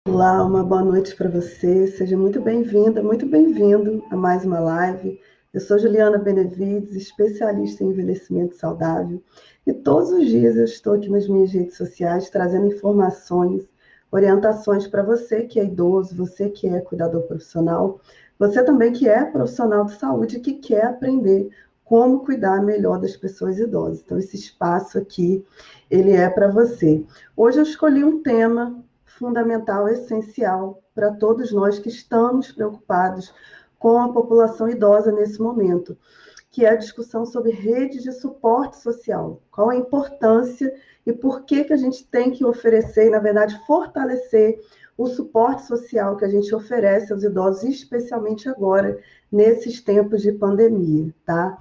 Olá, uma boa noite para você. Seja muito bem-vinda, muito bem-vindo a mais uma live. Eu sou Juliana Benevides, especialista em envelhecimento saudável, e todos os dias eu estou aqui nas minhas redes sociais trazendo informações, orientações para você que é idoso, você que é cuidador profissional, você também que é profissional de saúde e que quer aprender como cuidar melhor das pessoas idosas. Então, esse espaço aqui, ele é para você. Hoje eu escolhi um tema fundamental, essencial para todos nós que estamos preocupados com a população idosa nesse momento, que é a discussão sobre redes de suporte social. Qual a importância e por que a gente tem que oferecer, e, na verdade, fortalecer o suporte social que a gente oferece aos idosos, especialmente agora, nesses tempos de pandemia, tá?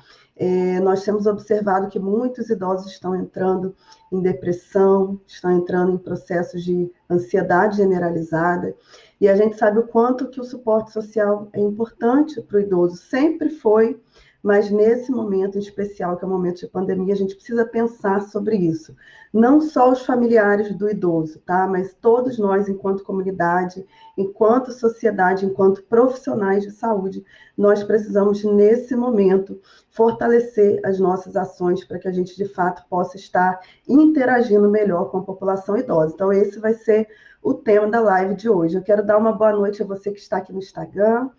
Nós temos observado que muitos idosos estão entrando em depressão, estão entrando em processos de ansiedade generalizada, e a gente sabe o quanto que o suporte social é importante para o idoso, sempre foi, mas nesse momento em especial, que é o momento de pandemia, a gente precisa pensar sobre isso. Não só os familiares do idoso, tá? Mas todos nós, enquanto comunidade, enquanto sociedade, enquanto profissionais de saúde, nós precisamos, nesse momento, fortalecer as nossas ações para que a gente, de fato, possa estar interagindo melhor com a população idosa. Então, esse vai ser o tema da live de hoje. Eu quero dar uma boa noite a você que está aqui no Instagram.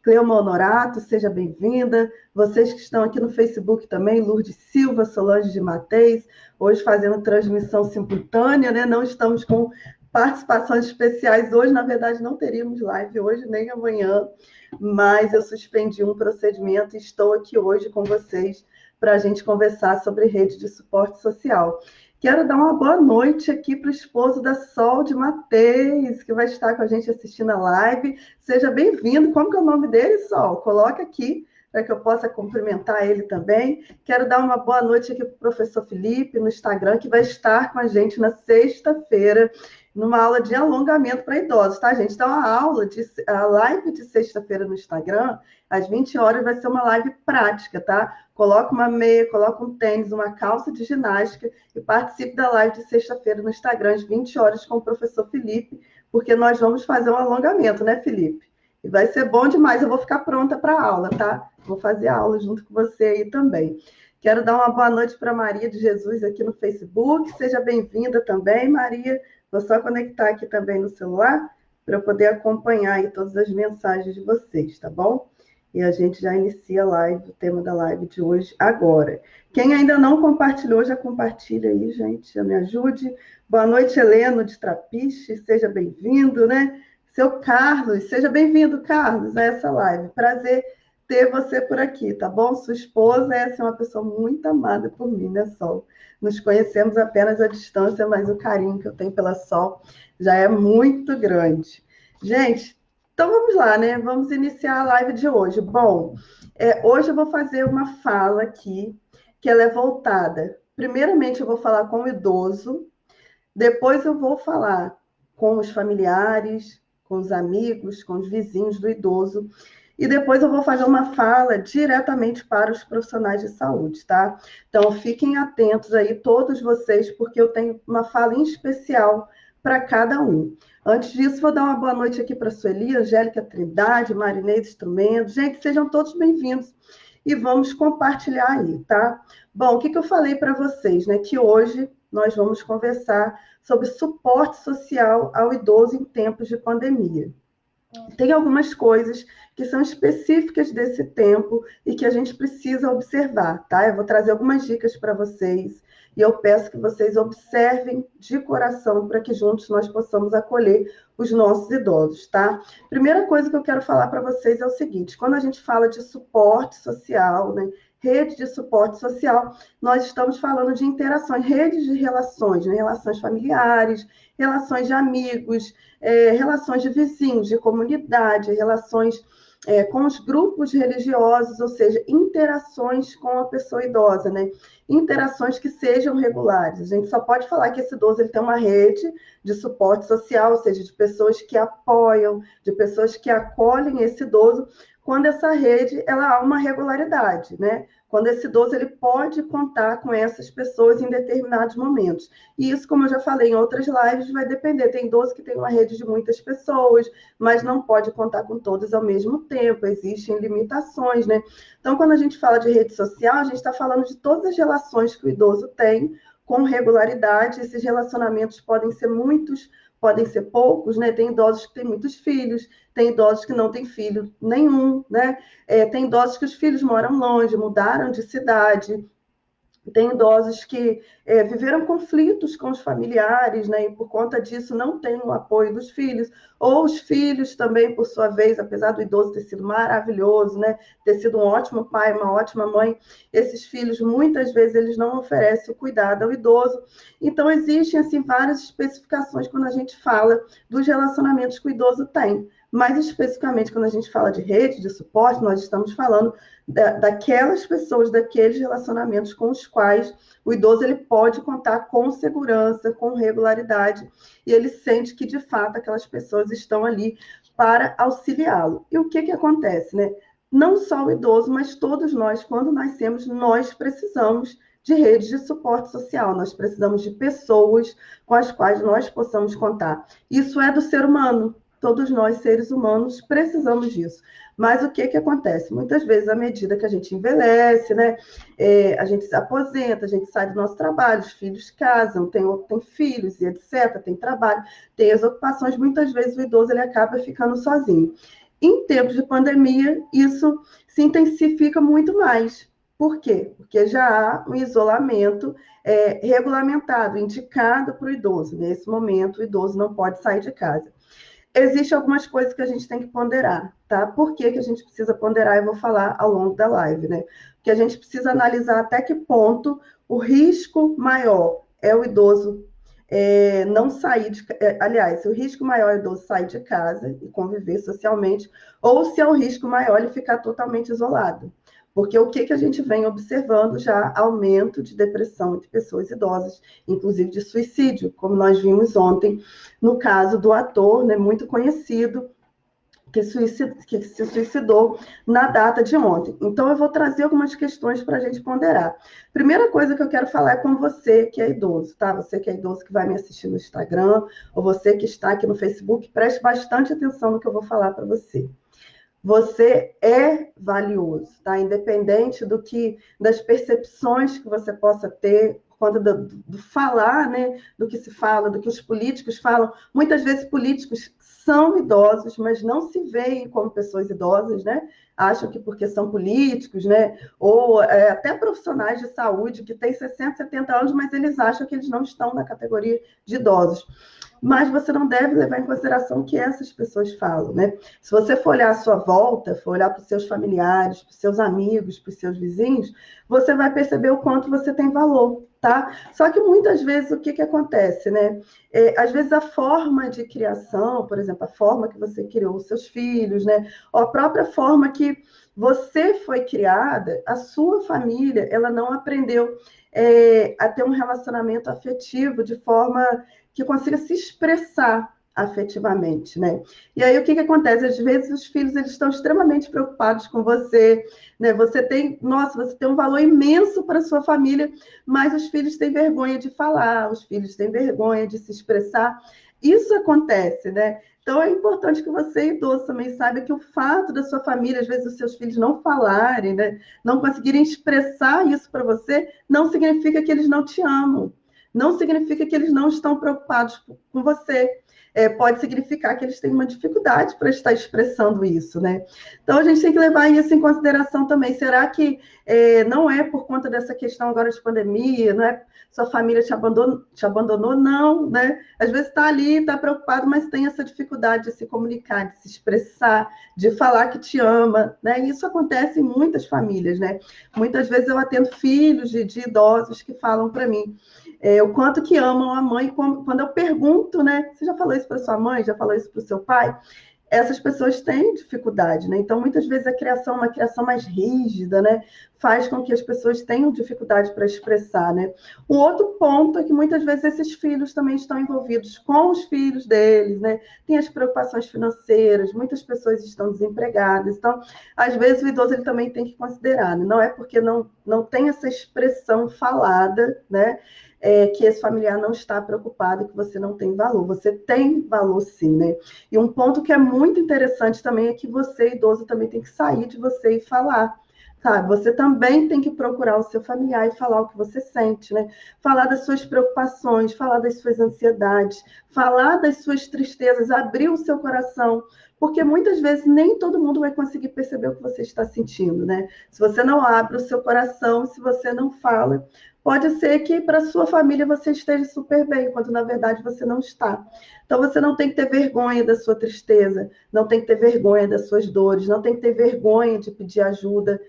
Cleuma Honorato, seja bem-vinda. Vocês que estão aqui no Facebook também, Lourdes Silva, Solange de Mateis, hoje fazendo transmissão simultânea, né? Não estamos com participações especiais hoje, na verdade não teríamos live hoje nem amanhã, mas eu suspendi um procedimento e estou aqui hoje com vocês para a gente conversar sobre rede de suporte social. Quero dar uma boa noite aqui para o esposo da Sol de Mateis, que vai estar com a gente assistindo a live. Seja bem-vindo. Como que é o nome dele, Sol? Coloca aqui para que eu possa cumprimentar ele também. Quero dar uma boa noite aqui para o professor Felipe no Instagram, que vai estar com a gente na sexta-feira, numa aula de alongamento para idosos, tá, gente? Então, a live de sexta-feira no Instagram, às 20 horas, vai ser uma live prática, tá? Coloca uma meia, coloca um tênis, uma calça de ginástica e participe da live de sexta-feira no Instagram, às 20 horas, com o professor Felipe, porque nós vamos fazer um alongamento, né, Felipe? E vai ser bom demais. Eu vou ficar pronta para a aula, tá? Vou fazer a aula junto com você aí também. Quero dar uma boa noite para Maria de Jesus aqui no Facebook. Seja bem-vinda também, Maria. Vou só conectar aqui também no celular para eu poder acompanhar aí todas as mensagens de vocês, tá bom? E a gente já inicia a live, o tema da live de hoje agora. Quem ainda não compartilhou, já compartilha aí, gente, já me ajude. Boa noite, Heleno de Trapiche, seja bem-vindo, né? Seu Carlos, seja bem-vindo, Carlos, a essa live. Prazer ter você por aqui, tá bom? Sua esposa é uma pessoa muito amada por mim, né, Sol? Nos conhecemos apenas à distância, mas o carinho que eu tenho pela Sol já é muito grande. Gente, então vamos lá, né? Vamos iniciar a live de hoje. Bom, hoje eu vou fazer uma fala aqui que ela é voltada. Primeiramente, eu vou falar com o idoso, depois eu vou falar com os familiares, com os amigos, com os vizinhos do idoso. E depois eu vou fazer uma fala diretamente para os profissionais de saúde, tá? Então, fiquem atentos aí, todos vocês, porque eu tenho uma fala em especial para cada um. Antes disso, vou dar uma boa noite aqui para a Sueli, Angélica Trindade, Marinês Instrumentos. Gente, sejam todos bem-vindos. E vamos compartilhar aí, tá? Bom, o que eu falei para vocês, né? Que hoje nós vamos conversar sobre suporte social ao idoso em tempos de pandemia. Tem algumas coisas que são específicas desse tempo e que a gente precisa observar, tá? Eu vou trazer algumas dicas para vocês e eu peço que vocês observem de coração para que juntos nós possamos acolher os nossos idosos, tá? Primeira coisa que eu quero falar para vocês é o seguinte: quando a gente fala de suporte social, né? Rede de suporte social, nós estamos falando de interações, redes de relações, né? Relações familiares, relações de amigos, relações de vizinhos, de comunidade, relações com os grupos religiosos, ou seja, interações com a pessoa idosa, né? Interações que sejam regulares. A gente só pode falar que esse idoso ele tem uma rede de suporte social, ou seja, de pessoas que apoiam, de pessoas que acolhem esse idoso, quando essa rede ela há uma regularidade, né? Quando esse idoso ele pode contar com essas pessoas em determinados momentos. E isso, como eu já falei em outras lives, vai depender. Tem idoso que tem uma rede de muitas pessoas, mas não pode contar com todas ao mesmo tempo, existem limitações, né? Então, quando a gente fala de rede social, a gente está falando de todas as relações que o idoso tem com regularidade. Esses relacionamentos podem ser muitos, podem ser poucos, né? Tem idosos que têm muitos filhos, tem idosos que não têm filho nenhum, né? Tem idosos que os filhos moram longe, mudaram de cidade, tem idosos que viveram conflitos com os familiares, né, e por conta disso não têm o apoio dos filhos, ou os filhos também, por sua vez, apesar do idoso ter sido maravilhoso, né, ter sido um ótimo pai, uma ótima mãe, esses filhos, muitas vezes, eles não oferecem o cuidado ao idoso. Então, existem, assim, várias especificações quando a gente fala dos relacionamentos que o idoso tem. Mais especificamente, quando a gente fala de rede, de suporte, nós estamos falando daquelas pessoas, daqueles relacionamentos com os quais o idoso ele pode contar com segurança, com regularidade, e ele sente que, de fato, aquelas pessoas estão ali para auxiliá-lo. E o que acontece, né? Não só o idoso, mas todos nós, quando nascemos, nós precisamos de redes de suporte social, nós precisamos de pessoas com as quais nós possamos contar. Isso é do ser humano, todos nós, seres humanos, precisamos disso. Mas o que acontece? Muitas vezes, à medida que a gente envelhece, né, a gente se aposenta, a gente sai do nosso trabalho, os filhos casam, tem filhos e etc., tem trabalho, tem as ocupações, muitas vezes o idoso ele acaba ficando sozinho. Em tempos de pandemia, isso se intensifica muito mais. Por quê? Porque já há um isolamento regulamentado, indicado para o idoso. Nesse momento, o idoso não pode sair de casa. Existem algumas coisas que a gente tem que ponderar, tá? Por que a gente precisa ponderar? Eu vou falar ao longo da live, né? Porque a gente precisa analisar até que ponto o risco maior é o idoso não sair de... aliás, se o risco maior é o idoso sair de casa e conviver socialmente, ou se é o risco maior ele ficar totalmente isolado. Porque o que a gente vem observando já aumento de depressão entre pessoas idosas, inclusive de suicídio, como nós vimos ontem, no caso do ator, né, muito conhecido, que se suicidou na data de ontem. Então, eu vou trazer algumas questões para a gente ponderar. Primeira coisa que eu quero falar é com você que é idoso, tá? Você que é idoso que vai me assistir no Instagram, ou você que está aqui no Facebook, preste bastante atenção no que eu vou falar para você. Você é valioso, tá? Independente das percepções que você possa ter, por conta do falar, né? Do que se fala, do que os políticos falam. Muitas vezes políticos são idosos, mas não se veem como pessoas idosas, né? Acham que porque são políticos, né? Ou até profissionais de saúde que têm 60, 70 anos, mas eles acham que eles não estão na categoria de idosos. Mas você não deve levar em consideração o que essas pessoas falam, né? Se você for olhar à sua volta, for olhar para os seus familiares, para os seus amigos, para os seus vizinhos, você vai perceber o quanto você tem valor, tá? Só que muitas vezes o que acontece, né? Às vezes a forma de criação, por exemplo, a forma que você criou os seus filhos, né? Ou a própria forma que você foi criada, a sua família, ela não aprendeu a ter um relacionamento afetivo de forma que consiga se expressar afetivamente, né? E aí o que acontece? Às vezes os filhos eles estão extremamente preocupados com você, né? Você tem um valor imenso para a sua família, mas os filhos têm vergonha de falar, os filhos têm vergonha de se expressar. Isso acontece, né? Então é importante que você, idoso, também saiba que o fato da sua família, às vezes os seus filhos não falarem, né? Não conseguirem expressar isso para você, não significa que eles não te amam. Não significa que eles não estão preocupados com você. Pode significar que eles têm uma dificuldade para estar expressando isso, né? Então, a gente tem que levar isso em consideração também. Será que não é por conta dessa questão agora de pandemia, não é sua família te abandonou? Não, né? Às vezes está ali, está preocupado, mas tem essa dificuldade de se comunicar, de se expressar, de falar que te ama, né? E isso acontece em muitas famílias, né? Muitas vezes eu atendo filhos de idosos que falam para mim o quanto que amam a mãe. Quando eu pergunto, né? Você já falou isso para sua mãe? Já falou isso para o seu pai? essas pessoas têm dificuldade, né? Então, muitas vezes uma criação mais rígida, né, faz com que as pessoas tenham dificuldade para expressar, né? Um outro ponto é que muitas vezes esses filhos também estão envolvidos com os filhos deles, né? Tem as preocupações financeiras, muitas pessoas estão desempregadas, então, às vezes o idoso ele também tem que considerar, né? Não é porque não tem essa expressão falada, né? Que esse familiar não está preocupado, que você não tem valor. Você tem valor sim, né? E um ponto que é muito interessante também é que você, idoso, também tem que sair de você e falar. Sabe? Você também tem que procurar o seu familiar e falar o que você sente, né? Falar das suas preocupações, falar das suas ansiedades, falar das suas tristezas, abrir o seu coração, porque muitas vezes nem todo mundo vai conseguir perceber o que você está sentindo, né? Se você não abre o seu coração, se você não fala, pode ser que para sua família você esteja super bem, quando na verdade você não está. Então você não tem que ter vergonha da sua tristeza, não tem que ter vergonha das suas dores, não tem que ter vergonha de pedir ajuda.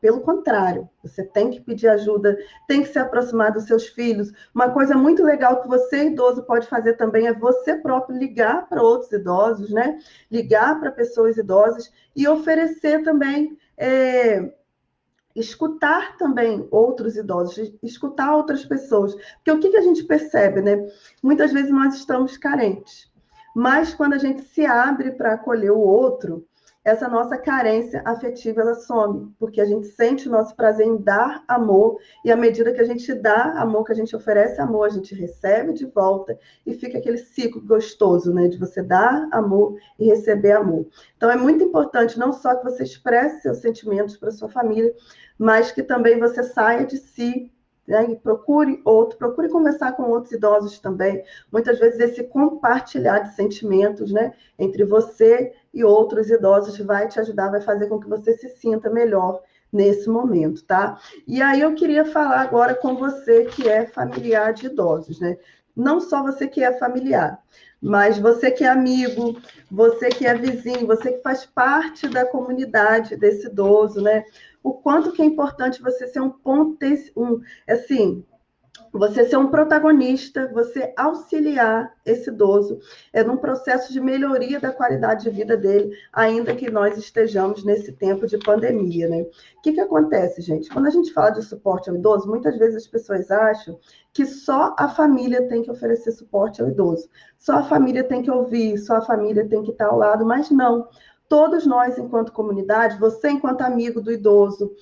Pelo contrário, você tem que pedir ajuda, tem que se aproximar dos seus filhos. Uma coisa muito legal que você, idoso, pode fazer também é você próprio ligar para outros idosos, né? Ligar para pessoas idosas e oferecer também. Escutar também outros idosos, escutar outras pessoas. Porque o que a gente percebe, né? Muitas vezes nós estamos carentes, mas quando a gente se abre para acolher o outro, essa nossa carência afetiva ela some, porque a gente sente o nosso prazer em dar amor, e à medida que a gente dá amor, que a gente oferece amor, a gente recebe de volta, e fica aquele ciclo gostoso, né? De você dar amor e receber amor. Então é muito importante não só que você expresse seus sentimentos para sua família, mas que também você saia de si, né, e procure conversar com outros idosos também. Muitas vezes esse compartilhar de sentimentos, né, entre você e outros idosos vai te ajudar, vai fazer com que você se sinta melhor nesse momento, tá? E aí eu queria falar agora com você que é familiar de idosos, né? Não só você que é familiar, mas você que é amigo, você que é vizinho, você que faz parte da comunidade desse idoso, né? O quanto que é importante você ser assim, você ser um protagonista, você auxiliar esse idoso num processo de melhoria da qualidade de vida dele, ainda que nós estejamos nesse tempo de pandemia, né? O que acontece, gente? Quando a gente fala de suporte ao idoso, muitas vezes as pessoas acham que só a família tem que oferecer suporte ao idoso, só a família tem que ouvir, só a família tem que estar ao lado, mas não. Todos nós, enquanto comunidade, você enquanto amigo do idoso,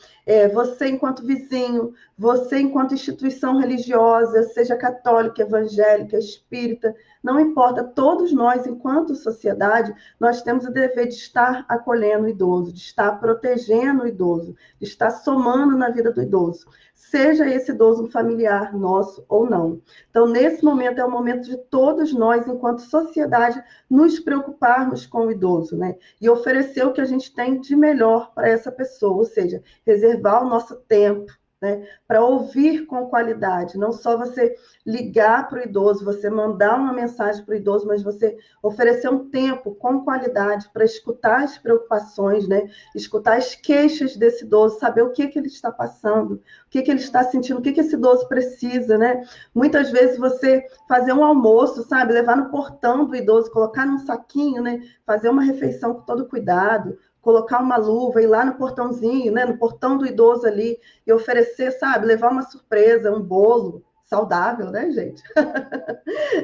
você enquanto vizinho, você, enquanto instituição religiosa, seja católica, evangélica, espírita, não importa, todos nós, enquanto sociedade, nós temos o dever de estar acolhendo o idoso, de estar protegendo o idoso, de estar somando na vida do idoso, seja esse idoso um familiar nosso ou não. Então, nesse momento, é o momento de todos nós, enquanto sociedade, nos preocuparmos com o idoso, né? E oferecer o que a gente tem de melhor para essa pessoa, ou seja, reservar o nosso tempo, né, para ouvir com qualidade, não só você ligar para o idoso, você mandar uma mensagem para o idoso, mas você oferecer um tempo com qualidade para escutar as preocupações, né, escutar as queixas desse idoso, saber o que ele está passando, o que ele está sentindo, o que esse idoso precisa, né? Muitas vezes você fazer um almoço, sabe, levar no portão do idoso, colocar num saquinho, né, fazer uma refeição com todo cuidado, colocar uma luva, ir lá no portãozinho, né, no portão do idoso ali, e oferecer, sabe, levar uma surpresa, um bolo saudável, né, gente?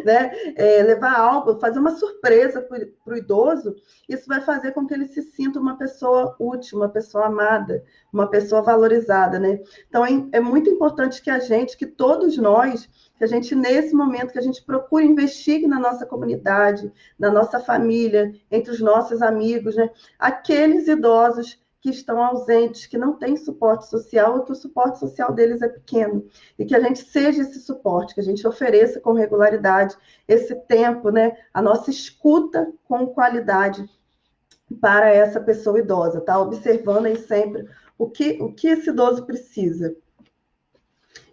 Né? Levar algo, fazer uma surpresa para o idoso, isso vai fazer com que ele se sinta uma pessoa útil, uma pessoa amada, uma pessoa valorizada, né? Então, é muito importante que que todos nós, que a gente, nesse momento, que a gente procure investir na nossa comunidade, na nossa família, entre os nossos amigos, né? Aqueles idosos que estão ausentes, que não têm suporte social, ou que o suporte social deles é pequeno, e que a gente seja esse suporte, que a gente ofereça com regularidade esse tempo, né, a nossa escuta com qualidade para essa pessoa idosa, tá? Observando aí sempre o que esse idoso precisa.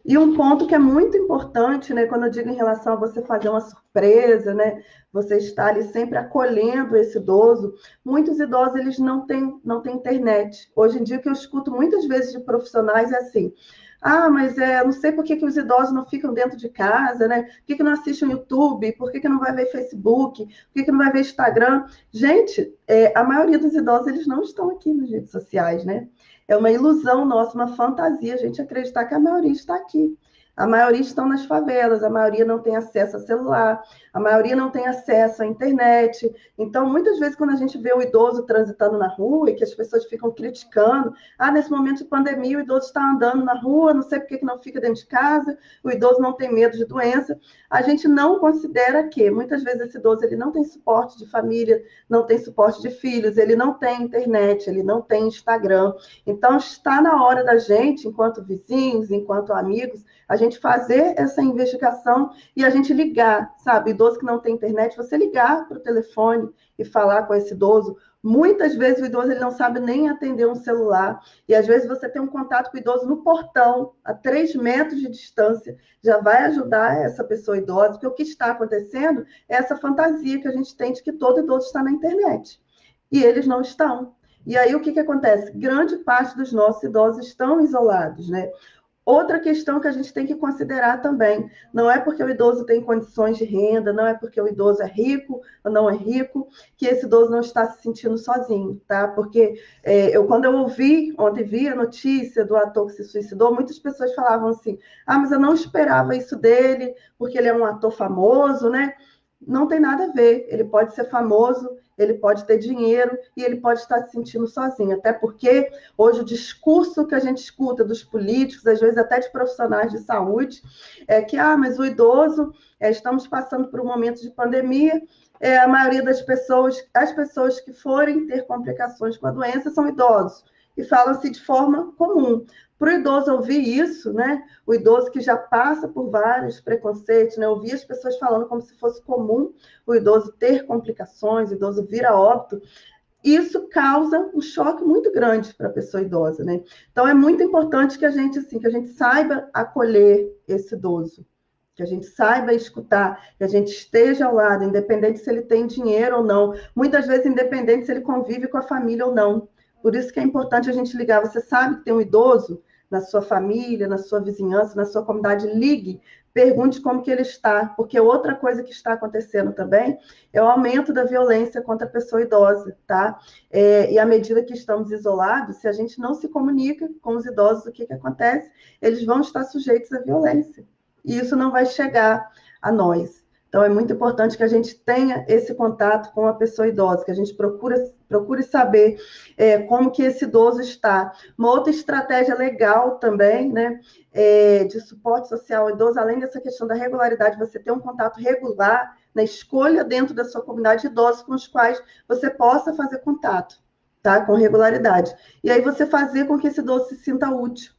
E um ponto que é muito importante, né, quando eu digo em relação a você fazer uma surpresa, né, você estar ali sempre acolhendo esse idoso, muitos idosos eles não têm internet. Hoje em dia o que eu escuto muitas vezes de profissionais é assim: Ah, mas não sei por que, que os idosos não ficam dentro de casa, né? Por que, que não assistem o YouTube? Por que, que não vai ver Facebook? Por que, que não vai ver Instagram? Gente, a maioria dos idosos, eles não estão aqui nas redes sociais, né? É uma ilusão nossa, uma fantasia a gente acreditar que a maioria está aqui. A maioria estão nas favelas, a maioria não tem acesso a celular, a maioria não tem acesso à internet. Então, muitas vezes, quando a gente vê o idoso transitando na rua e que as pessoas ficam criticando, nesse momento de pandemia, o idoso está andando na rua, não sei por que não fica dentro de casa, o idoso não tem medo de doença. A gente não considera que, muitas vezes, esse idoso ele não tem suporte de família, não tem suporte de filhos, ele não tem internet, ele não tem Instagram. Então, está na hora da gente, enquanto vizinhos, enquanto amigos, a gente fazer essa investigação e a gente ligar, sabe? Idoso que não tem internet, você ligar para o telefone e falar com esse idoso. Muitas vezes o idoso ele não sabe nem atender um celular. E às vezes você tem um contato com o idoso no portão, a 3 metros de distância, já vai ajudar essa pessoa idosa, porque o que está acontecendo é essa fantasia que a gente tem de que todo idoso está na internet. E eles não estão. E aí o que, que acontece? Grande parte dos nossos idosos estão isolados, né? Outra questão que a gente tem que considerar também, não é porque o idoso tem condições de renda, não é porque o idoso é rico ou não é rico, que esse idoso não está se sentindo sozinho, tá? Porque quando eu ontem vi a notícia do ator que se suicidou, muitas pessoas falavam assim, mas eu não esperava isso dele, porque ele é um ator famoso, né? Não tem nada a ver, ele pode ser famoso, ele pode ter dinheiro e ele pode estar se sentindo sozinho, até porque hoje o discurso que a gente escuta dos políticos, às vezes até de profissionais de saúde, é que, mas o idoso, estamos passando por um momento de pandemia, a maioria das pessoas, as pessoas que forem ter complicações com a doença são idosos, e falam-se de forma comum. Para o idoso ouvir isso, né? O idoso que já passa por vários preconceitos, né? Ouvir as pessoas falando como se fosse comum o idoso ter complicações, o idoso vir a óbito, isso causa um choque muito grande para a pessoa idosa, né? Então é muito importante que a gente assim, que a gente saiba acolher esse idoso, que a gente saiba escutar, que a gente esteja ao lado, independente se ele tem dinheiro ou não, muitas vezes independente se ele convive com a família ou não. Por isso que é importante a gente ligar. Você sabe que tem um idoso na sua família, na sua vizinhança, na sua comunidade, ligue, pergunte como que ele está, porque outra coisa que está acontecendo também é o aumento da violência contra a pessoa idosa, tá? E à medida que estamos isolados, se a gente não se comunica com os idosos, o que que acontece? Eles vão estar sujeitos à violência. E isso não vai chegar a nós. Então, é muito importante que a gente tenha esse contato com a pessoa idosa, que a gente procure saber como que esse idoso está. Uma outra estratégia legal também, né, de suporte social ao idoso, além dessa questão da regularidade, você ter um contato regular na escolha dentro da sua comunidade de idosos com os quais você possa fazer contato, tá, com regularidade. E aí você fazer com que esse idoso se sinta útil.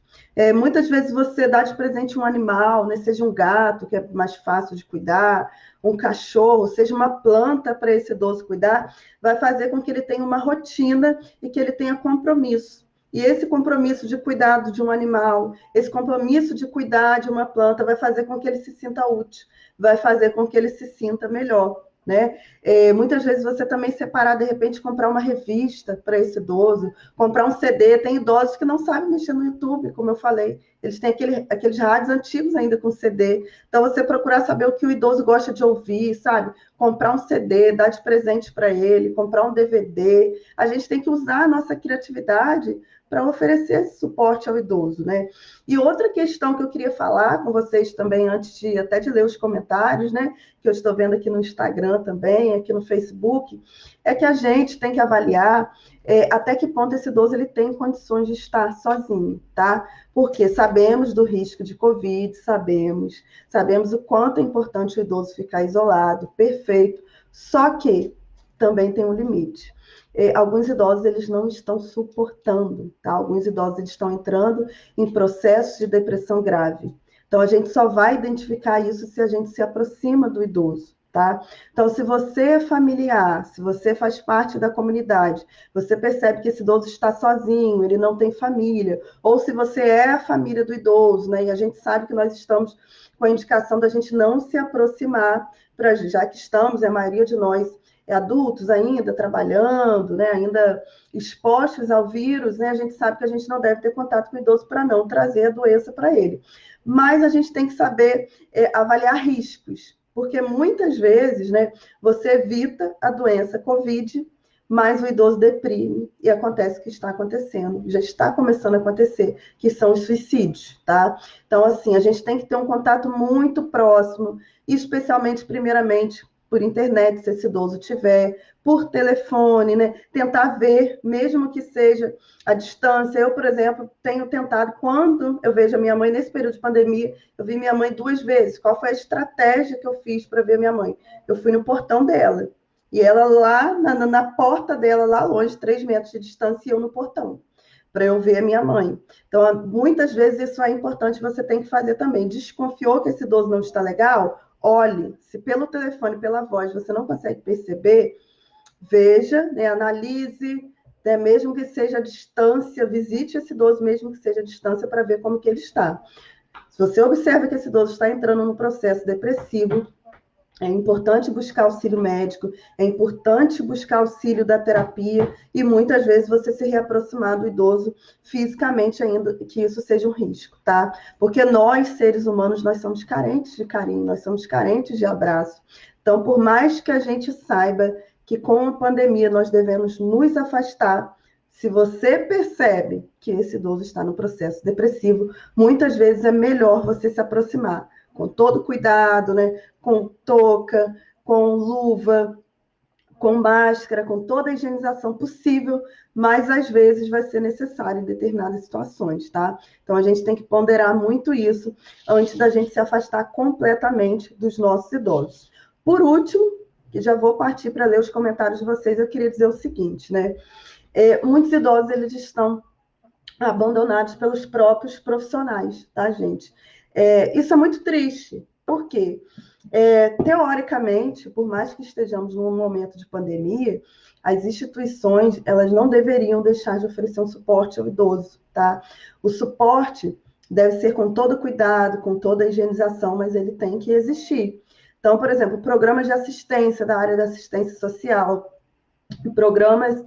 Muitas vezes você dá de presente um animal, né? Seja um gato, que é mais fácil de cuidar, um cachorro, seja uma planta para esse idoso cuidar, vai fazer com que ele tenha uma rotina e que ele tenha compromisso. E esse compromisso de cuidado de um animal, esse compromisso de cuidar de uma planta, vai fazer com que ele se sinta útil, vai fazer com que ele se sinta melhor. Né? Muitas vezes você também separar, de repente, comprar uma revista para esse idoso, comprar um CD. Tem idosos que não sabem mexer no YouTube, como eu falei. Eles têm aqueles rádios antigos ainda com CD. Então, você procurar saber o que o idoso gosta de ouvir, sabe? Comprar um CD, dar de presente para ele, comprar um DVD. A gente tem que usar a nossa criatividade para oferecer esse suporte ao idoso, né? E outra questão que eu queria falar com vocês também, antes de até de ler os comentários, né? Que eu estou vendo aqui no Instagram também, aqui no Facebook, é que a gente tem que avaliar até que ponto esse idoso ele tem condições de estar sozinho, tá? Porque sabemos do risco de Covid, sabemos o quanto é importante o idoso ficar isolado, perfeito, só que também tem um limite. Alguns idosos eles não estão suportando, tá? Alguns idosos eles estão entrando em processos de depressão grave. Então, a gente só vai identificar isso se a gente se aproxima do idoso, tá? Então, se você é familiar, se você faz parte da comunidade, você percebe que esse idoso está sozinho, ele não tem família, ou se você é a família do idoso, né? E a gente sabe que nós estamos com a indicação da gente não se aproximar, já que estamos, a maioria de nós adultos ainda trabalhando, né, ainda expostos ao vírus, né, a gente sabe que a gente não deve ter contato com o idoso para não trazer a doença para ele. Mas a gente tem que saber avaliar riscos, porque muitas vezes, né, você evita a doença COVID, mas o idoso deprime e acontece o que está acontecendo, já está começando a acontecer, que são os suicídios, tá? Então, assim, a gente tem que ter um contato muito próximo, especialmente, primeiramente, por internet, se esse idoso tiver, por telefone, né? Tentar ver, mesmo que seja à distância. Eu, por exemplo, tenho tentado, quando eu vejo a minha mãe, nesse período de pandemia, eu vi minha mãe 2 vezes. Qual foi a estratégia que eu fiz para ver minha mãe? Eu fui no portão dela. E ela lá, na porta dela, lá longe, 3 metros de distância, e eu no portão, para eu ver a minha mãe. Então, muitas vezes isso é importante, você tem que fazer também. Desconfiou que esse idoso não está legal? Olhe, se pelo telefone, pela voz, você não consegue perceber, veja, né, analise, né, mesmo que seja à distância, visite esse idoso, mesmo que seja à distância, para ver como que ele está. Se você observa que esse idoso está entrando num processo depressivo, é importante buscar auxílio médico, é importante buscar auxílio da terapia e muitas vezes você se reaproximar do idoso fisicamente ainda, que isso seja um risco, tá? Porque nós, seres humanos, nós somos carentes de carinho, nós somos carentes de abraço. Então, por mais que a gente saiba que com a pandemia nós devemos nos afastar, se você percebe que esse idoso está no processo depressivo, muitas vezes é melhor você se aproximar com todo cuidado, né? Com touca, com luva, com máscara, com toda a higienização possível, mas às vezes vai ser necessário em determinadas situações, tá? Então a gente tem que ponderar muito isso antes da gente se afastar completamente dos nossos idosos. Por último, que já vou partir para ler os comentários de vocês, eu queria dizer o seguinte, né? Muitos idosos eles estão abandonados pelos próprios profissionais, tá, gente? Isso é muito triste. Por quê? Teoricamente, por mais que estejamos num momento de pandemia, as instituições elas não deveriam deixar de oferecer um suporte ao idoso, tá? O suporte deve ser com todo cuidado, com toda a higienização, mas ele tem que existir. Então, por exemplo, programas de assistência da área da assistência social, programas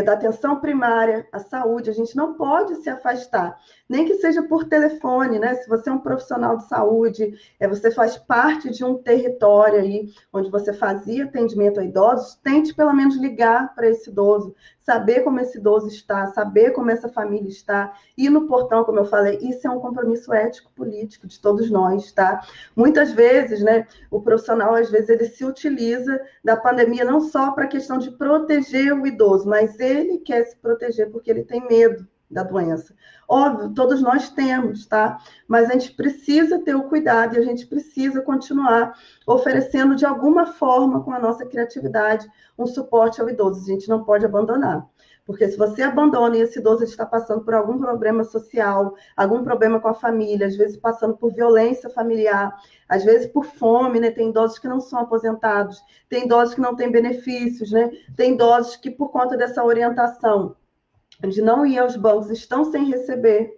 da atenção primária à saúde, a gente não pode se afastar, nem que seja por telefone, né? Se você é um profissional de saúde, você faz parte de um território aí, onde você fazia atendimento a idosos, tente pelo menos ligar para esse idoso, saber como esse idoso está, saber como essa família está, e no portão, como eu falei, isso é um compromisso ético-político de todos nós, tá? Muitas vezes, né, o profissional, às vezes, ele se utiliza da pandemia não só para a questão de proteger o idoso, mas ele quer se proteger porque ele tem medo da doença. Óbvio, todos nós temos, tá? Mas a gente precisa ter o cuidado e a gente precisa continuar oferecendo de alguma forma, com a nossa criatividade, um suporte ao idoso. A gente não pode abandonar. Porque se você abandona e esse idoso está passando por algum problema social, algum problema com a família, às vezes passando por violência familiar, às vezes por fome, né? Tem idosos que não são aposentados, tem idosos que não têm benefícios, né? Tem idosos que, por conta dessa orientação de não ir aos bancos, estão sem receber.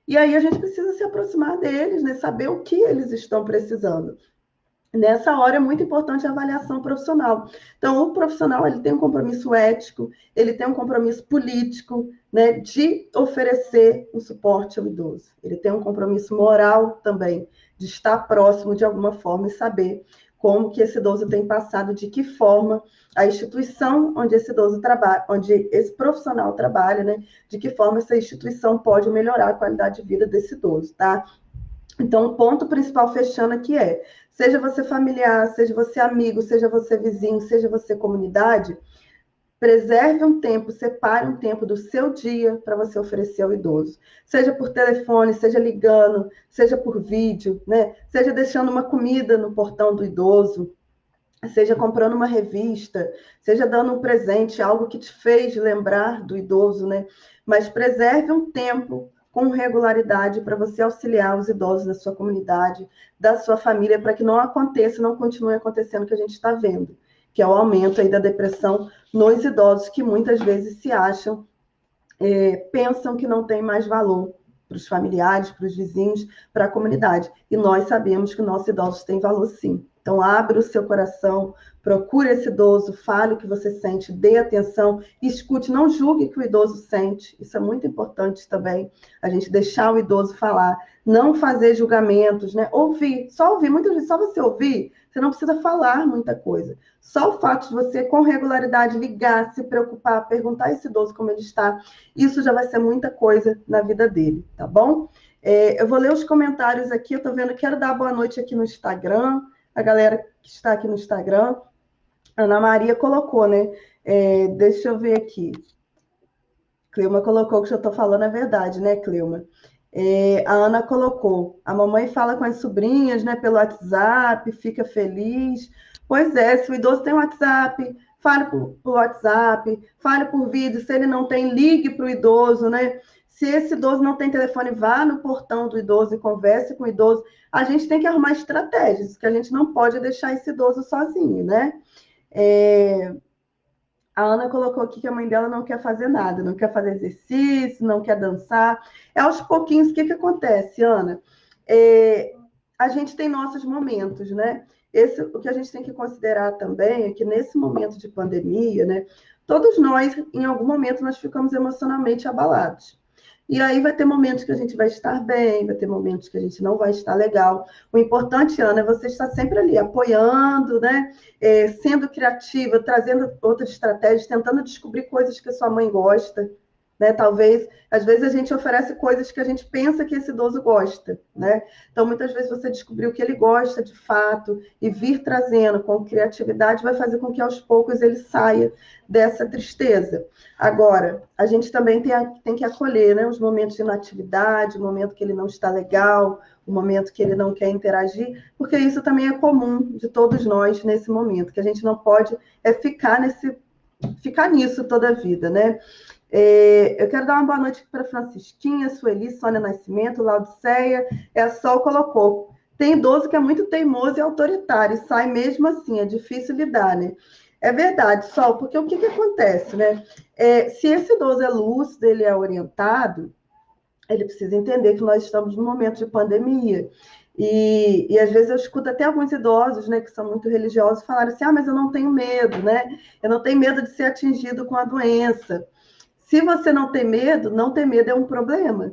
E aí a gente precisa se aproximar deles, né? Saber o que eles estão precisando. Nessa hora é muito importante a avaliação profissional. Então, o profissional ele tem um compromisso ético, ele tem um compromisso político, né, de oferecer um suporte ao idoso. Ele tem um compromisso moral também, de estar próximo de alguma forma e saber como que esse idoso tem passado, de que forma a instituição onde esse idoso trabalha, onde esse profissional trabalha, né, de que forma essa instituição pode melhorar a qualidade de vida desse idoso, tá? Então, o ponto principal fechando aqui seja você familiar, seja você amigo, seja você vizinho, seja você comunidade, preserve um tempo, separe um tempo do seu dia para você oferecer ao idoso. Seja por telefone, seja ligando, seja por vídeo, né? Seja deixando uma comida no portão do idoso, seja comprando uma revista, seja dando um presente, algo que te fez lembrar do idoso, né? Mas preserve um tempo com regularidade para você auxiliar os idosos da sua comunidade, da sua família, para que não aconteça, não continue acontecendo o que a gente está vendo, que é o aumento aí da depressão nos idosos, que muitas vezes se acham, pensam que não tem mais valor para os familiares, para os vizinhos, para a comunidade. E nós sabemos que nossos idosos têm valor sim. Então, Então, abre o seu coração, procure esse idoso, fale o que você sente, dê atenção, escute, não julgue o que o idoso sente. Isso é muito importante também, a gente deixar o idoso falar, não fazer julgamentos, né? Ouvir, só ouvir. Muitas vezes, só você ouvir, você não precisa falar muita coisa. Só o fato de você, com regularidade, ligar, se preocupar, perguntar a esse idoso como ele está, isso já vai ser muita coisa na vida dele, tá bom? Eu vou ler os comentários aqui, eu tô vendo, quero dar boa noite aqui no Instagram, a galera que está aqui no Instagram. Ana Maria colocou, né? Deixa eu ver aqui. Cleuma colocou que o que eu estou falando é verdade, né, Cleuma? A Ana colocou, a mamãe fala com as sobrinhas, né, pelo WhatsApp, fica feliz. Pois é, se o idoso tem um WhatsApp, fale por WhatsApp, fale por vídeo. Se ele não tem, ligue para o idoso, né? Se esse idoso não tem telefone, vá no portão do idoso e converse com o idoso. A gente tem que arrumar estratégias, que a gente não pode deixar esse idoso sozinho, né? A Ana colocou aqui que a mãe dela não quer fazer nada, não quer fazer exercício, não quer dançar. É aos pouquinhos, o que acontece, Ana? A gente tem nossos momentos, né? O que a gente tem que considerar também é que nesse momento de pandemia, né? Todos nós, em algum momento, nós ficamos emocionalmente abalados. E aí vai ter momentos que a gente vai estar bem, vai ter momentos que a gente não vai estar legal. O importante, Ana, é você estar sempre ali, apoiando, né? Sendo criativa, trazendo outras estratégias, tentando descobrir coisas que a sua mãe gosta, né? Talvez, às vezes a gente oferece coisas que a gente pensa que esse idoso gosta, né? Então, muitas vezes você descobrir o que ele gosta de fato e vir trazendo com criatividade vai fazer com que aos poucos ele saia dessa tristeza. Agora, a gente também tem que acolher, né, os momentos de inatividade, o momento que ele não está legal, o momento que ele não quer interagir, porque isso também é comum de todos nós nesse momento, que a gente não pode ficar nisso toda a vida, né? Eu quero dar uma boa noite para Francisquinha, Sueli, Sônia Nascimento, Laudiceia, a Sol colocou. Tem idoso que é muito teimoso e autoritário, e sai mesmo assim, é difícil lidar, né? É verdade, Sol, porque o que acontece, né? Se esse idoso é lúcido, ele é orientado, ele precisa entender que nós estamos num momento de pandemia. E às vezes eu escuto até alguns idosos, né, que são muito religiosos, falarem assim, mas eu não tenho medo, né? Eu não tenho medo de ser atingido com a doença. Se você não tem medo, não ter medo é um problema,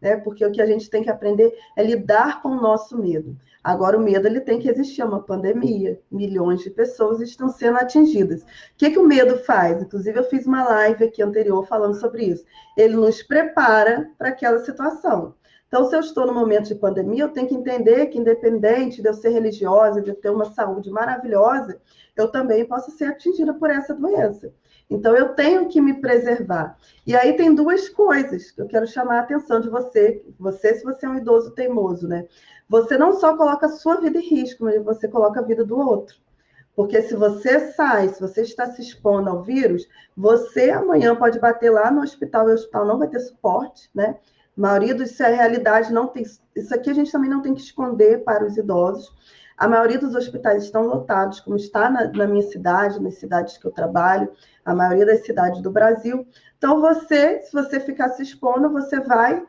né? Porque o que a gente tem que aprender é lidar com o nosso medo. Agora, o medo ele tem que existir, é uma pandemia, milhões de pessoas estão sendo atingidas. O que o medo faz? Inclusive, eu fiz uma live aqui anterior falando sobre isso. Ele nos prepara para aquela situação. Então, se eu estou no momento de pandemia, eu tenho que entender que, independente de eu ser religiosa, de eu ter uma saúde maravilhosa, eu também posso ser atingida por essa doença. Então, eu tenho que me preservar. E aí tem duas coisas que eu quero chamar a atenção de você, se você é um idoso teimoso, né? Você não só coloca a sua vida em risco, mas você coloca a vida do outro. Porque se você sai, se você está se expondo ao vírus, você amanhã pode bater lá no hospital e o hospital não vai ter suporte, né? A maioria isso é a realidade, não tem. Isso aqui a gente também não tem que esconder para os idosos. A maioria dos hospitais estão lotados, como está na minha cidade, nas cidades que eu trabalho, a maioria das cidades do Brasil. Então, se você ficar se expondo, você vai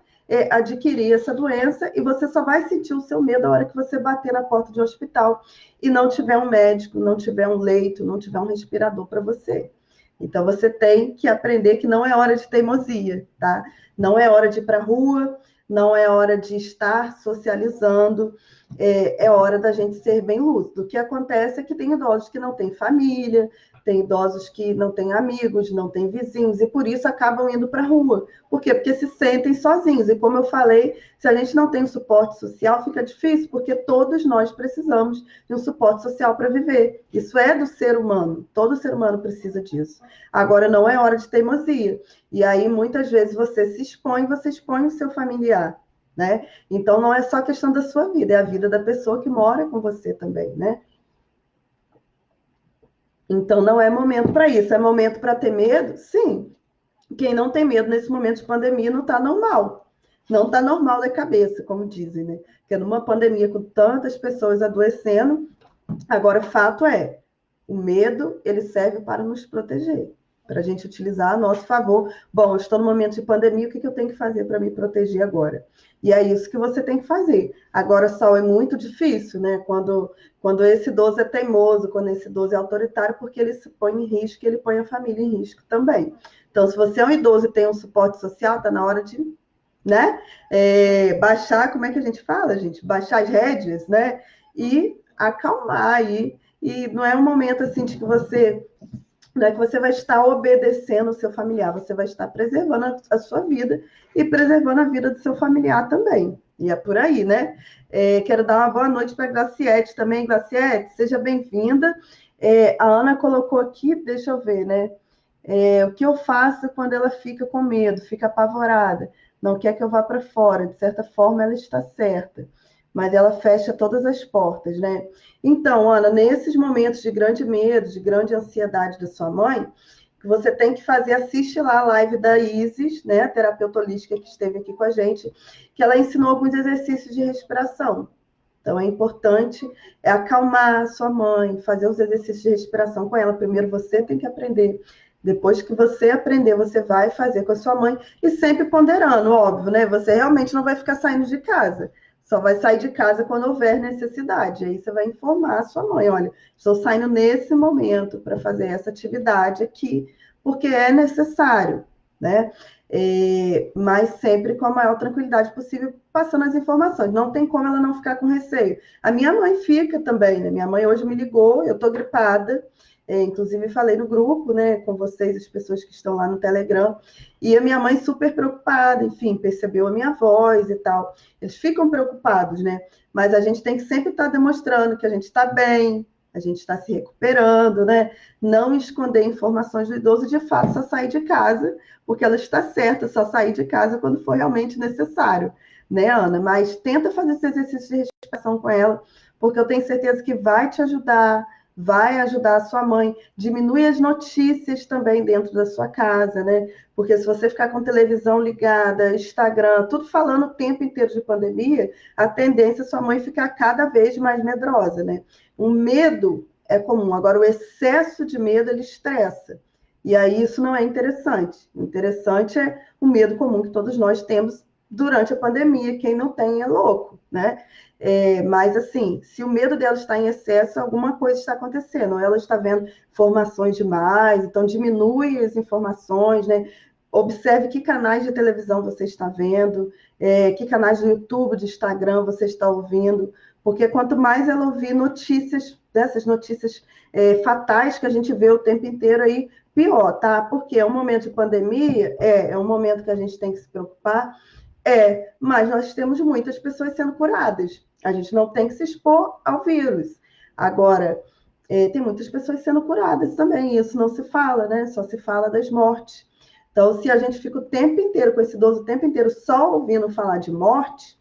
adquirir essa doença e você só vai sentir o seu medo a hora que você bater na porta de um hospital e não tiver um médico, não tiver um leito, não tiver um respirador para você. Então, você tem que aprender que não é hora de teimosia, tá? Não é hora de ir para a rua, não é hora de estar socializando, é hora da gente ser bem lúcido. O que acontece é que tem idosos que não têm família, tem idosos que não têm amigos, não têm vizinhos, e por isso acabam indo para a rua. Por quê? Porque se sentem sozinhos. E como eu falei, se a gente não tem um suporte social, fica difícil, porque todos nós precisamos de um suporte social para viver. Isso é do ser humano. Todo ser humano precisa disso. Agora, não é hora de teimosia. E aí, muitas vezes, você expõe o seu familiar, né? Então, não é só questão da sua vida, é a vida da pessoa que mora com você também, né? Então, não é momento para isso. É momento para ter medo? Sim. Quem não tem medo nesse momento de pandemia não está normal. Não está normal da cabeça, como dizem, né? Porque numa pandemia com tantas pessoas adoecendo, agora, fato é, o medo, ele serve para nos proteger. para a gente utilizar a nosso favor. Bom, eu estou no momento de pandemia, o que eu tenho que fazer para me proteger agora? E é isso que você tem que fazer. Agora, só é muito difícil, né? Quando esse idoso é teimoso, quando esse idoso é autoritário, porque ele se põe em risco e ele põe a família em risco também. Então, se você é um idoso e tem um suporte social, está na hora de, né? Baixar, como é que a gente fala, gente? Baixar as rédeas, né? E acalmar aí. E não é um momento assim de que você não é que você vai estar obedecendo o seu familiar, você vai estar preservando a sua vida e preservando a vida do seu familiar também. E é por aí, né? Quero dar uma boa noite para a Glaciete também. Glaciete, seja bem-vinda. A Ana colocou aqui, deixa eu ver, né? O que eu faço quando ela fica com medo, fica apavorada, não quer que eu vá para fora. De certa forma, ela está certa, mas ela fecha todas as portas, né? Então, Ana, nesses momentos de grande medo, de grande ansiedade da sua mãe, que você tem que fazer, assiste lá a live da Isis, né, a terapeuta holística que esteve aqui com a gente, que ela ensinou alguns exercícios de respiração. Então, é importante acalmar a sua mãe, fazer os exercícios de respiração com ela. Primeiro você tem que aprender. Depois que você aprender, você vai fazer com a sua mãe. E sempre ponderando, óbvio, né? Você realmente não vai ficar saindo de casa. Só vai sair de casa quando houver necessidade. Aí você vai informar a sua mãe: olha, estou saindo nesse momento para fazer essa atividade aqui, porque é necessário, né? Mas sempre com a maior tranquilidade possível, passando as informações. Não tem como ela não ficar com receio. A minha mãe fica também, né? Minha mãe hoje me ligou, eu estou gripada, inclusive falei no grupo, né, com vocês, as pessoas que estão lá no Telegram, e a minha mãe super preocupada, enfim, percebeu a minha voz e tal. Eles ficam preocupados, né? Mas a gente tem que sempre estar demonstrando que a gente está bem, a gente está se recuperando, né? Não esconder informações do idoso, de fato, só sair de casa, porque ela está certa, só sair de casa quando for realmente necessário, né, Ana? Mas tenta fazer esse exercício de respiração com ela, porque eu tenho certeza que vai ajudar a sua mãe. Diminui as notícias também dentro da sua casa, né? Porque se você ficar com televisão ligada, Instagram, tudo falando o tempo inteiro de pandemia, a tendência é sua mãe ficar cada vez mais medrosa, né? O medo é comum, agora o excesso de medo ele estressa. E aí isso não é interessante. O interessante é o medo comum que todos nós temos durante a pandemia. Quem não tem é louco, né? Mas assim, se o medo dela está em excesso, alguma coisa está acontecendo. Ou ela está vendo informações demais, então diminui as informações, né? Observe que canais de televisão você está vendo, que canais do YouTube, de Instagram você está ouvindo, porque quanto mais ela ouvir notícias, dessas notícias fatais que a gente vê o tempo inteiro aí, pior, tá? Porque é um momento de pandemia, é um momento que a gente tem que se preocupar, mas nós temos muitas pessoas sendo curadas. A gente não tem que se expor ao vírus. Agora, tem muitas pessoas sendo curadas também, e isso não se fala, né? Só se fala das mortes. Então, se a gente fica o tempo inteiro com esse idoso, o tempo inteiro só ouvindo falar de morte,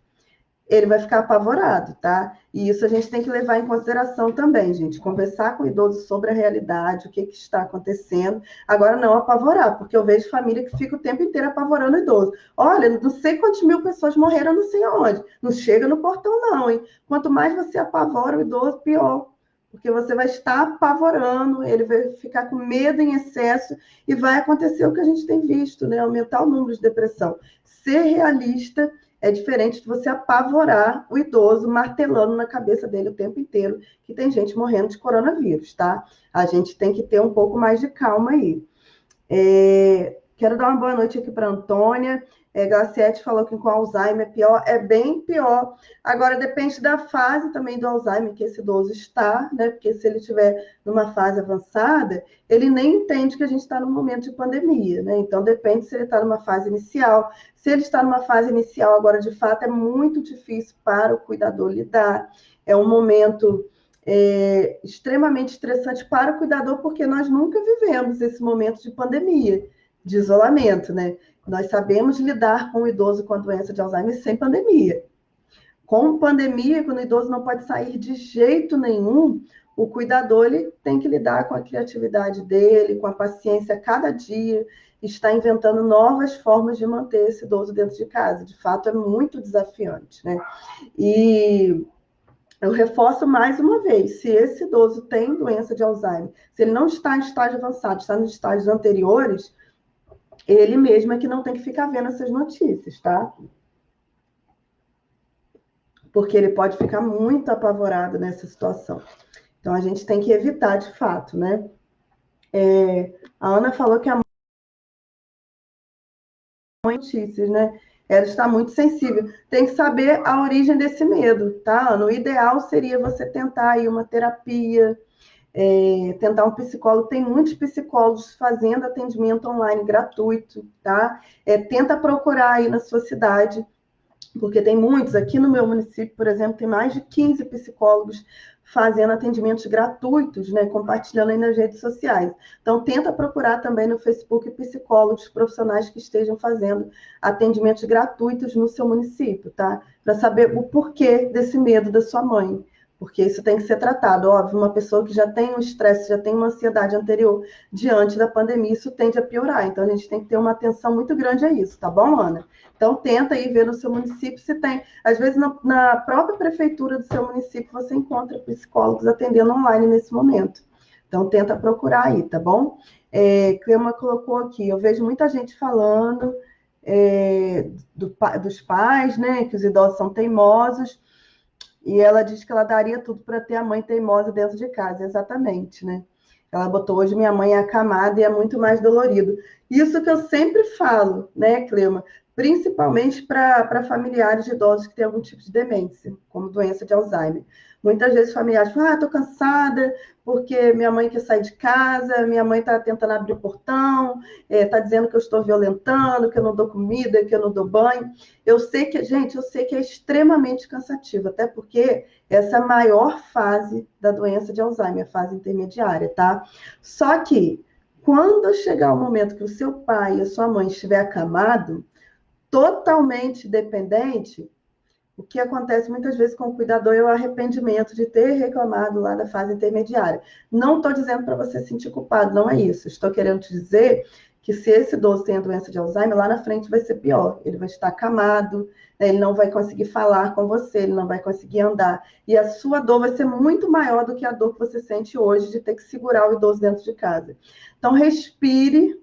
ele vai ficar apavorado, tá? E isso a gente tem que levar em consideração também, gente. Conversar com o idoso sobre a realidade, o que está acontecendo. Agora, não apavorar, porque eu vejo família que fica o tempo inteiro apavorando o idoso. Olha, não sei quantas mil pessoas morreram, não sei aonde. Não chega no portão, não, hein? Quanto mais você apavora o idoso, pior. Porque você vai estar apavorando, ele vai ficar com medo em excesso e vai acontecer o que a gente tem visto, né? Aumentar o número de depressão. Ser realista é diferente de você apavorar o idoso, martelando na cabeça dele o tempo inteiro que tem gente morrendo de coronavírus, tá? A gente tem que ter um pouco mais de calma aí. Quero dar uma boa noite aqui para a Antônia. Glaciete falou que com Alzheimer é pior, é bem pior. Agora depende da fase também do Alzheimer que esse idoso está, né? Porque se ele estiver numa fase avançada, ele nem entende que a gente está num momento de pandemia, né? Então depende se ele está numa fase inicial. Se ele está numa fase inicial, agora de fato é muito difícil para o cuidador lidar. É um momento extremamente estressante para o cuidador, porque nós nunca vivemos esse momento de pandemia, de isolamento, né? Nós sabemos lidar com o idoso com a doença de Alzheimer sem pandemia. Com pandemia, quando o idoso não pode sair de jeito nenhum, o cuidador ele tem que lidar com a criatividade dele, com a paciência cada dia, está inventando novas formas de manter esse idoso dentro de casa. De fato, é muito desafiante, né? E Eu reforço mais uma vez, se esse idoso tem doença de Alzheimer, se ele não está em estágio avançado, está nos estágios anteriores, ele mesmo é que não tem que ficar vendo essas notícias, tá? Porque ele pode ficar muito apavorado nessa situação. Então, a gente tem que evitar, de fato, né? A Ana falou que a mãe notícias, né? Ela está muito sensível. Tem que saber a origem desse medo, tá, Ana? O ideal seria você tentar aí uma terapia, tentar um psicólogo. Tem muitos psicólogos fazendo atendimento online gratuito, tá? Tenta procurar aí na sua cidade, porque tem muitos. Aqui no meu município, por exemplo, tem mais de 15 psicólogos fazendo atendimentos gratuitos, né, compartilhando aí nas redes sociais. Então, tenta procurar também no Facebook psicólogos profissionais que estejam fazendo atendimentos gratuitos no seu município, tá? Para saber o porquê desse medo da sua mãe. Porque isso tem que ser tratado. Óbvio, uma pessoa que já tem um estresse, já tem uma ansiedade anterior diante da pandemia, isso tende a piorar. Então, a gente tem que ter uma atenção muito grande a isso, tá bom, Ana? Então, tenta aí ver no seu município se tem. Às vezes, na própria prefeitura do seu município, você encontra psicólogos atendendo online nesse momento. Então, tenta procurar aí, tá bom? Clema colocou aqui, eu vejo muita gente falando dos pais, né, que os idosos são teimosos, e ela diz que ela daria tudo para ter a mãe teimosa dentro de casa, exatamente, né? Ela botou hoje minha mãe é acamada e é muito mais dolorido. Isso que eu sempre falo, né, Clema? Principalmente para familiares de idosos que têm algum tipo de demência, como doença de Alzheimer. Muitas vezes familiares falam, estou cansada porque minha mãe quer sair de casa, minha mãe está tentando abrir o portão, está dizendo que eu estou violentando, que eu não dou comida, que eu não dou banho. Eu sei que, gente, eu sei que é extremamente cansativo, até porque essa é a maior fase da doença de Alzheimer, a fase intermediária, tá? Só que, quando chegar o momento que o seu pai e a sua mãe estiver acamado, totalmente dependente, o que acontece muitas vezes com o cuidador é o arrependimento de ter reclamado lá da fase intermediária. Não estou dizendo para você se sentir culpado, não é isso. Estou querendo te dizer que se esse idoso tem a doença de Alzheimer, lá na frente vai ser pior. Ele vai estar acamado, né? Ele não vai conseguir falar com você, ele não vai conseguir andar. E a sua dor vai ser muito maior do que a dor que você sente hoje de ter que segurar o idoso dentro de casa. Então, respire.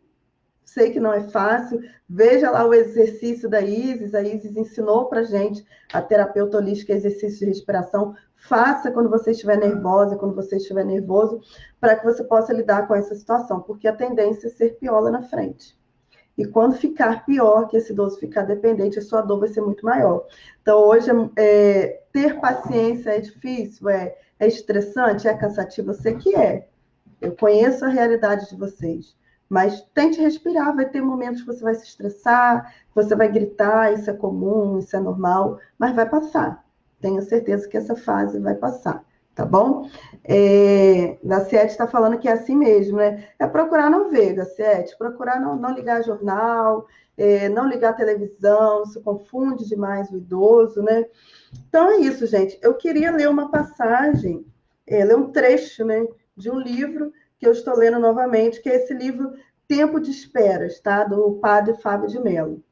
Sei que não é fácil. Veja lá o exercício da Isis. A Isis ensinou para gente, a terapeuta holística, exercício de respiração. Faça quando você estiver nervosa, quando você estiver nervoso, para que você possa lidar com essa situação, porque a tendência é ser pior lá na frente. E quando ficar pior, que esse idoso ficar dependente, a sua dor vai ser muito maior. Então, hoje, ter paciência é difícil, é estressante, é cansativo, eu sei que é. Eu conheço a realidade de vocês, mas tente respirar. Vai ter momentos que você vai se estressar, você vai gritar, isso é comum, isso é normal, mas vai passar. Tenho certeza que essa fase vai passar, tá bom? Gaciete está falando que é assim mesmo, né? É procurar não ver, Gaciete, procurar não ligar jornal, não ligar televisão, isso confunde demais o idoso, né? Então é isso, gente. Eu queria ler uma passagem, ler um trecho, né, de um livro que eu estou lendo novamente, que é esse livro Tempo de Esperas, tá? Do padre Fábio de Mello.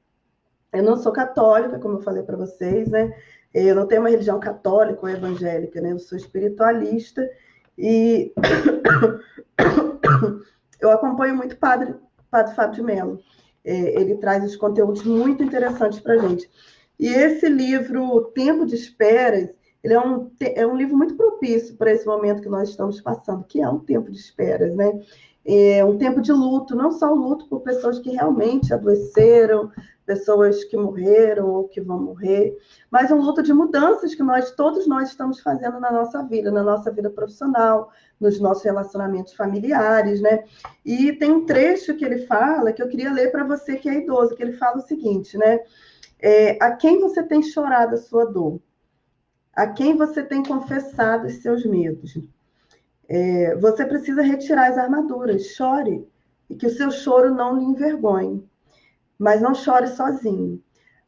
Eu não sou católica, como eu falei para vocês, né? Eu não tenho uma religião católica ou evangélica, né? Eu sou espiritualista e eu acompanho muito o padre Fábio de Mello. Ele traz os conteúdos muito interessantes para a gente. E esse livro, Tempo de Esperas, ele é um livro muito propício para esse momento que nós estamos passando, que é um tempo de esperas, né? É um tempo de luto, não só o luto por pessoas que realmente adoeceram, pessoas que morreram ou que vão morrer, mas um luto de mudanças que todos nós estamos fazendo na nossa vida profissional, nos nossos relacionamentos familiares, né? E tem um trecho que ele fala, que eu queria ler para você que é idoso, que ele fala o seguinte, né? A quem você tem chorado a sua dor? A quem você tem confessado os seus medos? Você precisa retirar as armaduras, chore, e que o seu choro não lhe envergonhe. Mas não chore sozinho.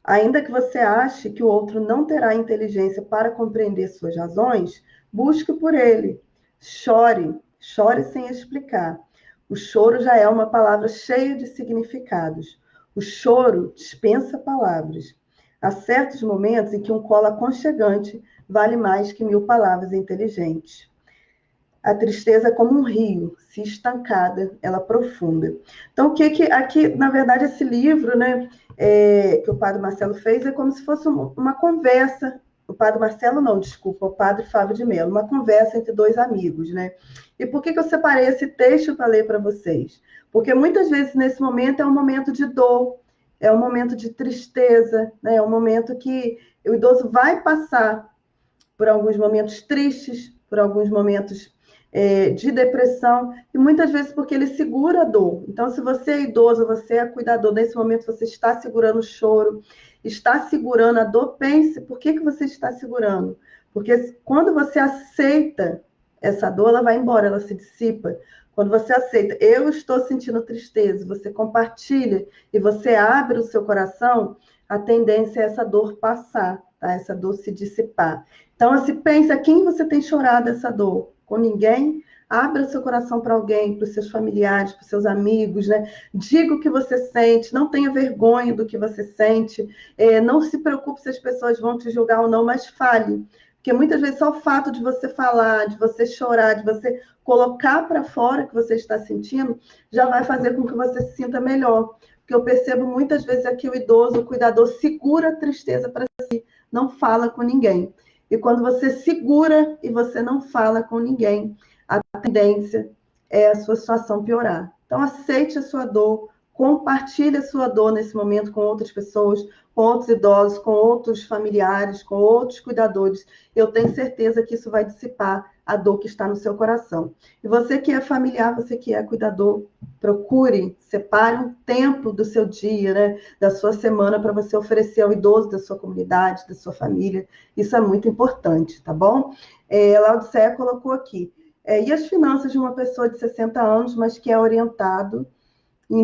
Ainda que você ache que o outro não terá inteligência para compreender suas razões, busque por ele. Chore, chore sem explicar. O choro já é uma palavra cheia de significados. O choro dispensa palavras. Há certos momentos em que um colo aconchegante vale mais que 1000 palavras inteligentes. A tristeza é como um rio, se estancada, ela aprofunda. Então, o que aqui, na verdade, esse livro, né, que o padre Marcelo fez, é como se fosse uma conversa. O padre Marcelo, não, desculpa, o padre Fábio de Mello, uma conversa entre dois amigos, né? E por que eu separei esse texto para ler para vocês? Porque muitas vezes nesse momento é um momento de dor, é um momento de tristeza, né? É um momento que o idoso vai passar por alguns momentos tristes, por alguns momentos de depressão, e muitas vezes porque ele segura a dor. Então, se você é idoso, você é cuidador, nesse momento você está segurando o choro, está segurando a dor, pense, por que você está segurando? Porque quando você aceita essa dor, ela vai embora, ela se dissipa. Quando você aceita, eu estou sentindo tristeza, você compartilha e você abre o seu coração, a tendência é essa dor passar, tá? Essa dor se dissipar. Então, assim, pensa, quem você tem chorado essa dor? Com ninguém? Abra seu coração para alguém, para os seus familiares, para os seus amigos, né? Diga o que você sente, não tenha vergonha do que você sente, não se preocupe se as pessoas vão te julgar ou não, mas fale. Porque muitas vezes só o fato de você falar, de você chorar, de você colocar para fora o que você está sentindo, já vai fazer com que você se sinta melhor. Porque eu percebo muitas vezes aqui o idoso, o cuidador, segura a tristeza para si, não fala com ninguém. E quando você segura e você não fala com ninguém, a tendência é a sua situação piorar. Então, aceite a sua dor, compartilhe a sua dor nesse momento com outras pessoas, com outros idosos, com outros familiares, com outros cuidadores. Eu tenho certeza que isso vai dissipar a dor que está no seu coração. E você que é familiar, você que é cuidador, procure, separe um tempo do seu dia, né, da sua semana, para você oferecer ao idoso da sua comunidade, da sua família. Isso é muito importante, tá bom? Laodiceia colocou aqui. E as finanças de uma pessoa de 60 anos, mas que é orientado e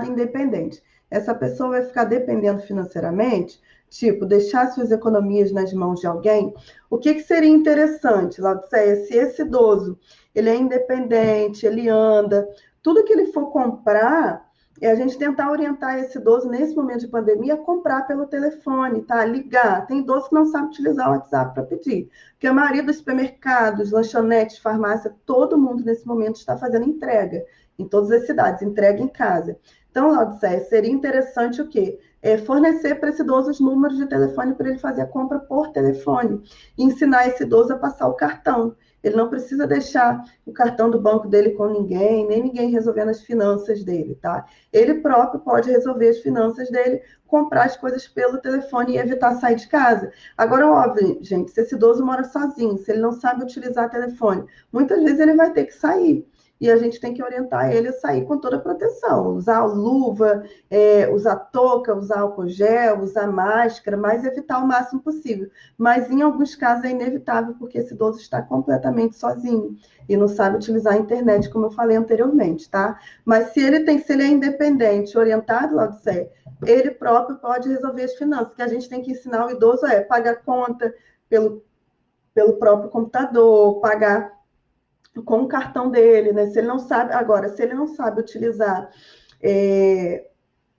independente. Essa pessoa vai ficar dependendo financeiramente, tipo, deixar suas economias nas mãos de alguém. O que seria interessante, Laodiceia, se esse idoso ele é independente, ele anda, tudo que ele for comprar, é a gente tentar orientar esse idoso, nesse momento de pandemia, a comprar pelo telefone, tá? Ligar. Tem idoso que não sabe utilizar o WhatsApp para pedir. Porque a maioria dos supermercados, lanchonetes, farmácia, todo mundo nesse momento está fazendo entrega em todas as cidades, entrega em casa. Então, Laodiceia, seria interessante o quê? Fornecer para esse idoso os números de telefone para ele fazer a compra por telefone. E ensinar esse idoso a passar o cartão. Ele não precisa deixar o cartão do banco dele com ninguém, nem ninguém resolvendo as finanças dele, tá? Ele próprio pode resolver as finanças dele, comprar as coisas pelo telefone e evitar sair de casa. Agora, óbvio, gente, se esse idoso mora sozinho, se ele não sabe utilizar telefone, muitas vezes ele vai ter que sair. E a gente tem que orientar ele a sair com toda a proteção, usar luva, usar touca, usar álcool gel, usar máscara, mas evitar o máximo possível. Mas em alguns casos é inevitável, porque esse idoso está completamente sozinho e não sabe utilizar a internet, como eu falei anteriormente, tá? Mas se ele é independente, orientado, Laodiceia, ele próprio pode resolver as finanças. O que a gente tem que ensinar o idoso é pagar conta pelo próprio computador, pagar com o cartão dele, né? Se ele não sabe, agora, se ele não sabe utilizar,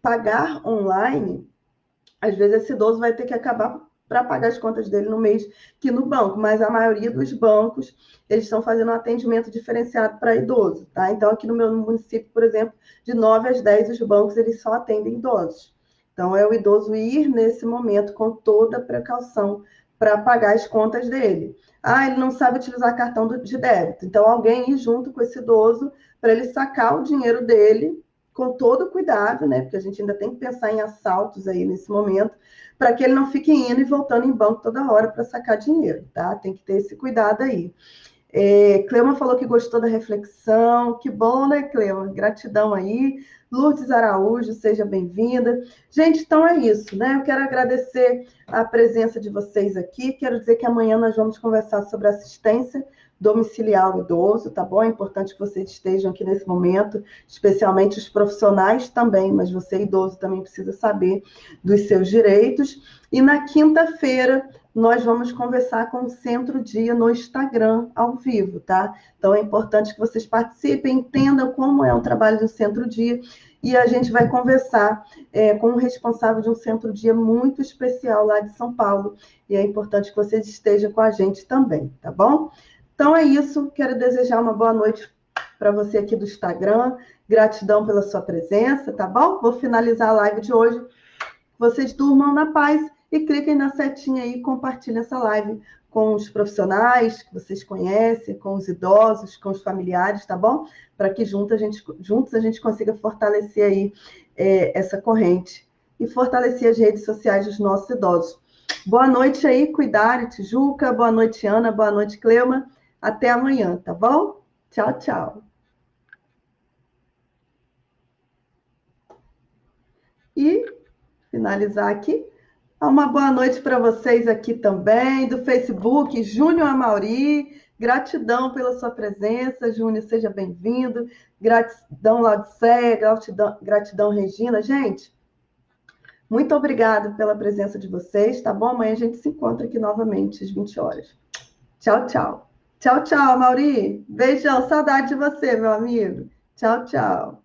pagar online, às vezes esse idoso vai ter que acabar para pagar as contas dele no mês que no banco, mas a maioria dos bancos, eles estão fazendo um atendimento diferenciado para idoso, tá? Então, aqui no meu município, por exemplo, de 9 às 10, os bancos, eles só atendem idosos. Então, é o idoso ir nesse momento com toda a precaução para pagar as contas dele. Ah, ele não sabe utilizar cartão de débito. Então, alguém ir junto com esse idoso para ele sacar o dinheiro dele com todo cuidado, né? Porque a gente ainda tem que pensar em assaltos aí nesse momento, para que ele não fique indo e voltando em banco toda hora para sacar dinheiro, tá? Tem que ter esse cuidado aí. Cleuma falou que gostou da reflexão. Que bom, né, Cleuma? Gratidão aí. Lourdes Araújo, seja bem-vinda. Gente, então é isso, né? Eu quero agradecer a presença de vocês aqui. Quero dizer que amanhã nós vamos conversar sobre assistência domiciliar ao idoso, tá bom? É importante que vocês estejam aqui nesse momento, especialmente os profissionais também, mas você, idoso, também precisa saber dos seus direitos. E na quinta-feira, nós vamos conversar com o Centro Dia no Instagram, ao vivo, tá? Então, é importante que vocês participem, entendam como é o trabalho do Centro Dia e a gente vai conversar com o responsável de um centro-dia muito especial lá de São Paulo, e é importante que vocês estejam com a gente também, tá bom? Então é isso, quero desejar uma boa noite para você aqui do Instagram, gratidão pela sua presença, tá bom? Vou finalizar a live de hoje. Vocês durmam na paz e cliquem na setinha aí e compartilhem essa live com os profissionais que vocês conhecem, com os idosos, com os familiares, tá bom? Para que juntos a gente consiga fortalecer aí essa corrente e fortalecer as redes sociais dos nossos idosos. Boa noite aí, Cuidare, Tijuca. Boa noite, Ana. Boa noite, Cleuma. Até amanhã, tá bom? Tchau, tchau. E finalizar aqui. Uma boa noite para vocês aqui também, do Facebook, Júnior Amauri. Gratidão pela sua presença, Júnior, seja bem-vindo. Gratidão, Laodiceia, gratidão, Regina. Gente, muito obrigada pela presença de vocês, tá bom? Amanhã a gente se encontra aqui novamente às 20 horas. Tchau, tchau. Tchau, tchau, Mauri. Beijão, saudade de você, meu amigo. Tchau, tchau.